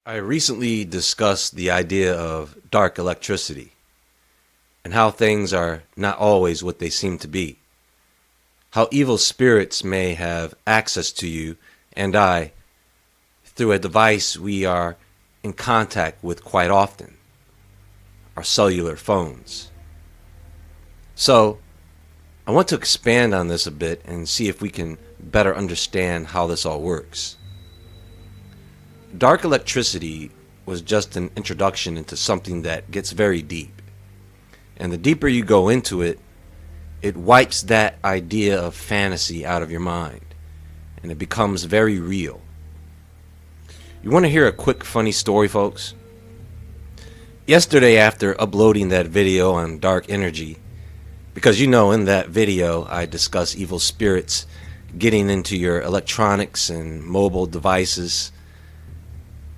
I recently discussed the idea of dark electricity and how things are not always what they seem to be. How evil spirits may have access to you and I through a device we are in contact with quite often, our cellular phones. So, I want to expand on this a bit and see if we can better understand how this all works. Dark electricity was just an introduction into something that gets very deep. And the deeper you go into it, it wipes that idea of fantasy out of your mind. And it becomes very real. You want to hear a quick funny story, folks? Yesterday, after uploading that video on dark energy, because in that video I discuss evil spirits getting into your electronics and mobile devices.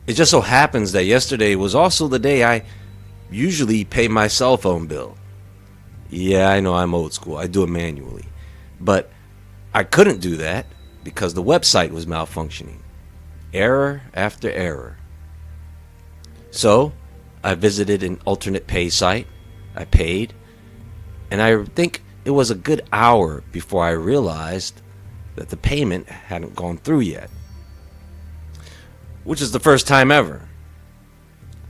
It just so happens that yesterday was also the day I usually pay my cell phone bill. Yeah, I know I'm old school. I do it manually. But I couldn't do that because the website was malfunctioning. Error after error. So, I visited an alternate pay site. I paid. And I think it was a good hour before I realized that the payment hadn't gone through yet. Which is the first time ever.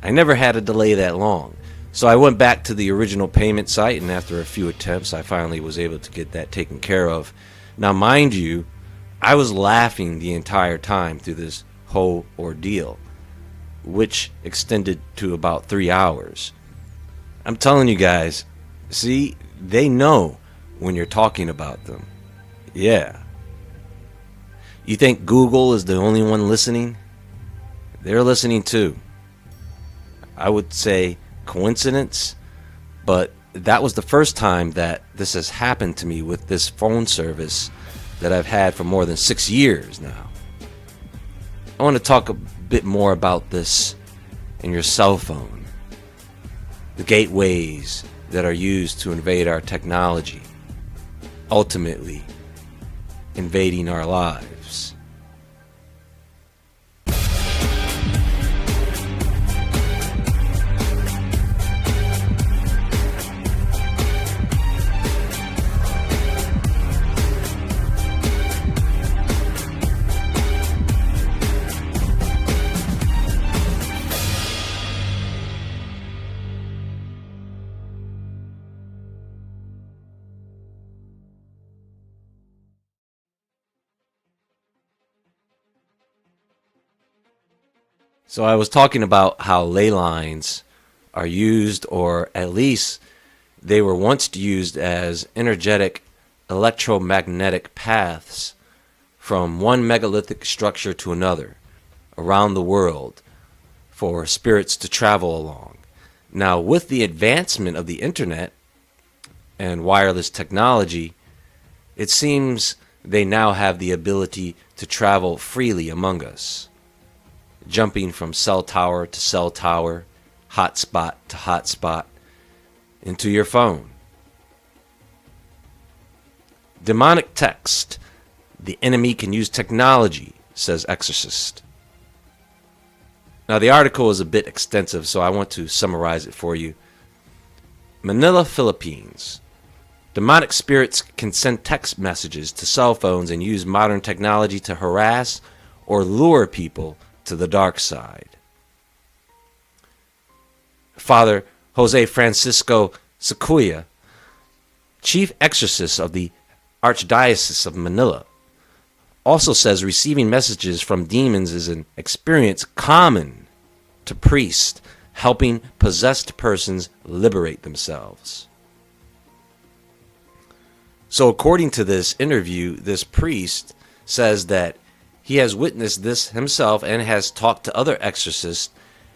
I never had a delay that long. So I went back to the original payment site, and after a few attempts, I finally was able to get that taken care of. Now, mind you, I was laughing the entire time through this whole ordeal, which extended to about 3 hours. I'm telling you guys, see, they know when you're talking about them. Yeah. You think Google is the only one listening? They're listening too. I would say coincidence, but that was the first time that this has happened to me with this phone service that I've had for more than 6 years now. I want to talk a bit more about this in your cell phone. The gateways that are used to invade our technology, ultimately invading our lives. So I was talking about how ley lines are used, or at least they were once used as energetic electromagnetic paths from one megalithic structure to another around the world for spirits to travel along. Now, with the advancement of the internet and wireless technology, it seems they now have the ability to travel freely among us, jumping from cell tower to cell tower, hotspot to hotspot, into your phone. Demonic text. The enemy can use technology, says Exorcist. Now, the article is a bit extensive, so I want to summarize it for you. Manila, Philippines. Demonic spirits can send text messages to cell phones and use modern technology to harass or lure people to the dark side. Father Jose Francisco Sequoia, chief exorcist of the Archdiocese of Manila, also says receiving messages from demons is an experience common to priests helping possessed persons liberate themselves. So according to this interview, this priest says that he has witnessed this himself and has talked to other exorcists,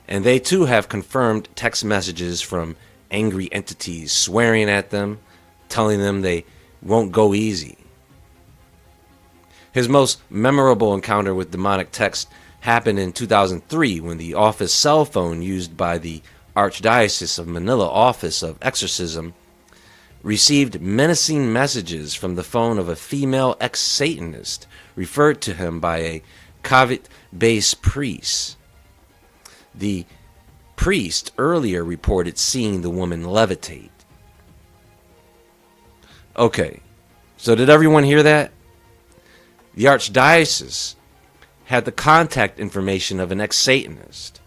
and they too have confirmed text messages from angry entities swearing at them, telling them they won't go easy. His most memorable encounter with demonic text happened in 2003 when the office cell phone used by the Archdiocese of Manila Office of Exorcism received menacing messages from the phone of a female ex-Satanist referred to him by a Kavit-based priest. The priest earlier reported seeing the woman levitate. Okay, so did everyone hear that? The archdiocese had the contact information of an ex-Satanist.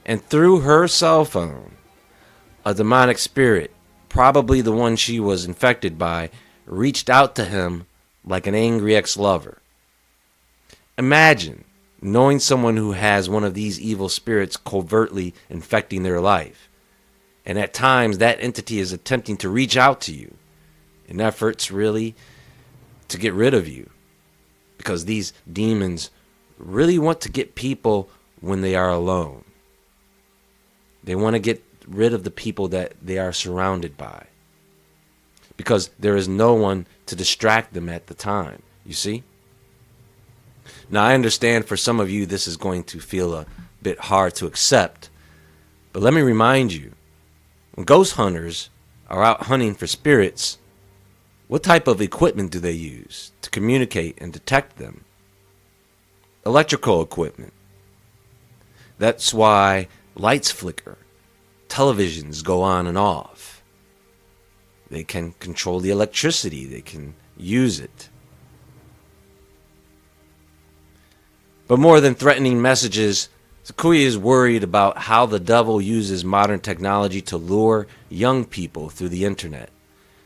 And through her cell phone, a demonic spirit, probably the one she was infected by, reached out to him like an angry ex-lover. Imagine knowing someone who has one of these evil spirits covertly infecting their life. And at times that entity is attempting to reach out to you in efforts really to get rid of you. Because these demons really want to get people when they are alone. They want to get rid of the people that they are surrounded by. Because there is no one to distract them at the time, you see? Now, I understand for some of you this is going to feel a bit hard to accept. But let me remind you, when ghost hunters are out hunting for spirits, what type of equipment do they use to communicate and detect them? Electrical equipment. That's why lights flicker, televisions go on and off. They can control the electricity, they can use it. But more than threatening messages, Sequoia is worried about how the devil uses modern technology to lure young people through the internet,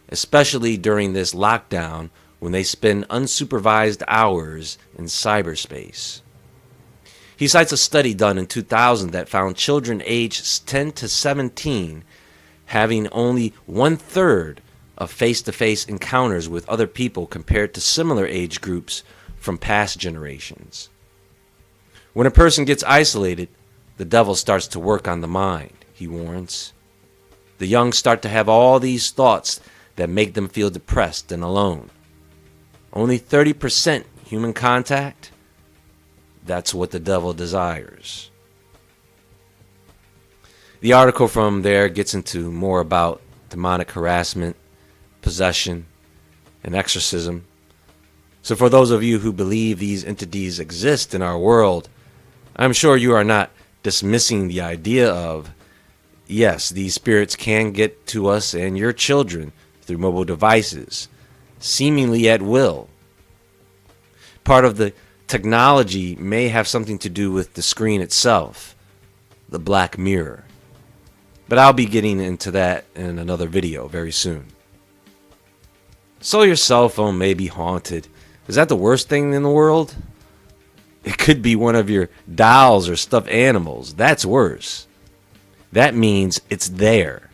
especially during this lockdown when they spend unsupervised hours in cyberspace. He cites a study done in 2000 that found children aged 10 to 17 having only 1/3 of face-to-face encounters with other people compared to similar age groups from past generations. When a person gets isolated, the devil starts to work on the mind, he warns. The young start to have all these thoughts that make them feel depressed and alone. Only 30% human contact? That's what the devil desires. The article from there gets into more about demonic harassment, possession, and exorcism. So for those of you who believe these entities exist in our world, I'm sure you are not dismissing the idea of, yes, these spirits can get to us and your children through mobile devices, seemingly at will. Part of the technology may have something to do with the screen itself, the black mirror. But I'll be getting into that in another video very soon. So your cell phone may be haunted. Is that the worst thing in the world? It could be one of your dolls or stuffed animals. That's worse. That means it's there.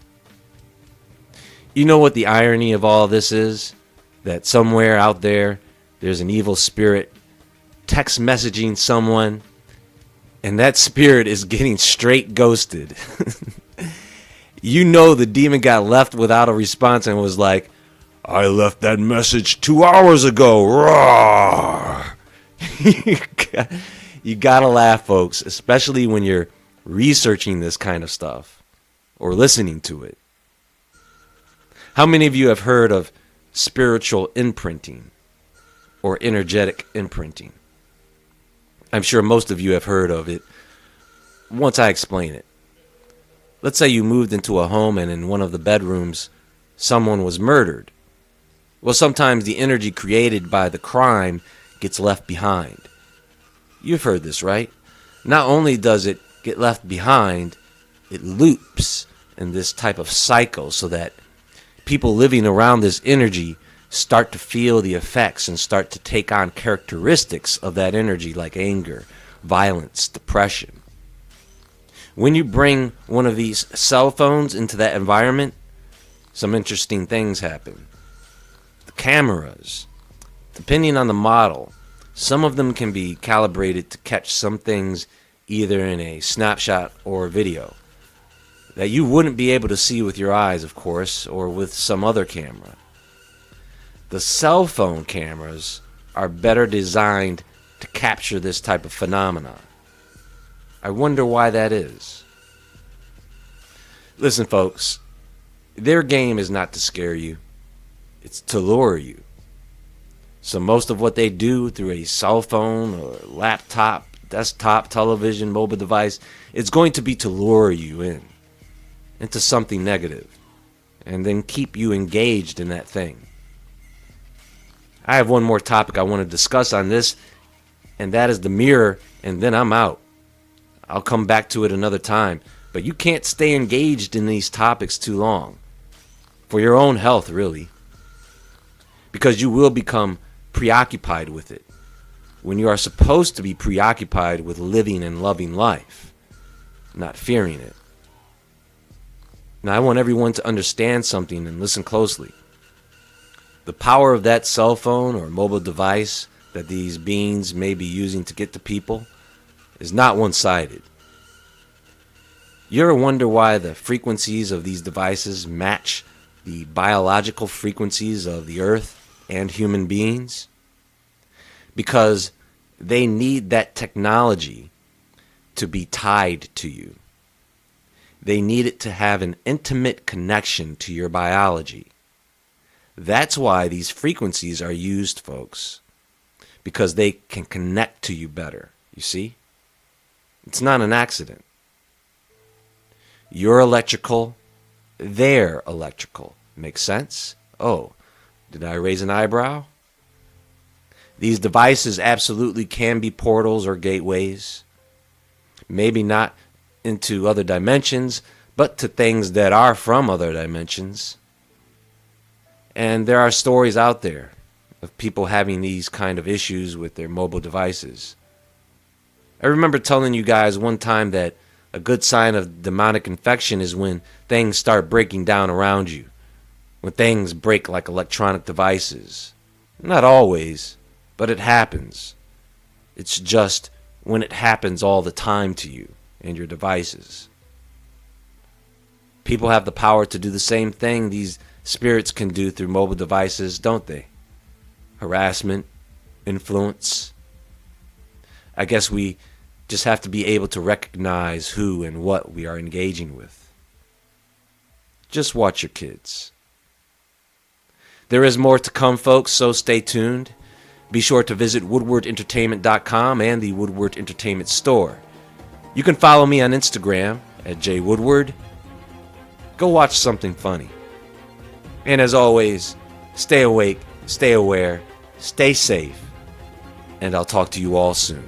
You know what the irony of all this is? That somewhere out there, there's an evil spirit text messaging someone, and that spirit is getting straight ghosted. You know the demon got left without a response and was like, I left that message 2 hours ago. Roar. You gotta laugh, folks, especially when you're researching this kind of stuff or listening to it. How many of you have heard of spiritual imprinting or energetic imprinting? I'm sure most of you have heard of it once I explain it. Let's say you moved into a home and in one of the bedrooms someone was murdered. Well, sometimes the energy created by the crime gets left behind. You've heard this, right? Not only does it get left behind, it loops in this type of cycle so that people living around this energy start to feel the effects and start to take on characteristics of that energy like anger, violence, depression. When you bring one of these cell phones into that environment, some interesting things happen. The cameras, depending on the model, some of them can be calibrated to catch some things either in a snapshot or a video that you wouldn't be able to see with your eyes, of course, or with some other camera. The cell phone cameras are better designed to capture this type of phenomenon. I wonder why that is. Listen, folks, their game is not to scare you. It's to lure you. So most of what they do through a cell phone or laptop desktop, television, mobile device, it's going to be to lure you into something negative and then keep you engaged in that thing. I have one more topic I want to discuss on this, and that is the mirror, and then I'm out. I'll come back to it another time. But you can't stay engaged in these topics too long. For your own health, really. Because you will become preoccupied with it, when you are supposed to be preoccupied with living and loving life, not fearing it. Now, I want everyone to understand something and listen closely. The power of that cell phone or mobile device that these beings may be using to get to people is not one-sided. You ever wonder why the frequencies of these devices match the biological frequencies of the earth and human beings? Because they need that technology to be tied to you. They need it to have an intimate connection to your biology. That's why these frequencies are used, folks. Because they can connect to you better, you see? It's not an accident. You're electrical, they're electrical. Make sense? Oh, did I raise an eyebrow? These devices absolutely can be portals or gateways. Maybe not into other dimensions, but to things that are from other dimensions. And there are stories out there of people having these kind of issues with their mobile devices. I remember telling you guys one time that a good sign of demonic infection is when things start breaking down around you. When things break like electronic devices. Not always, but it happens. It's just when it happens all the time to you and your devices. People have the power to do the same thing these spirits can do through mobile devices, don't they? Harassment, influence. I guess we just have to be able to recognize who and what we are engaging with. Just watch your kids. There is more to come, folks, so stay tuned. Be sure to visit woodwardentertainment.com and the Woodward Entertainment Store. You can follow me on Instagram at jwoodward. Go watch something funny. And as always, stay awake, stay aware, stay safe, and I'll talk to you all soon.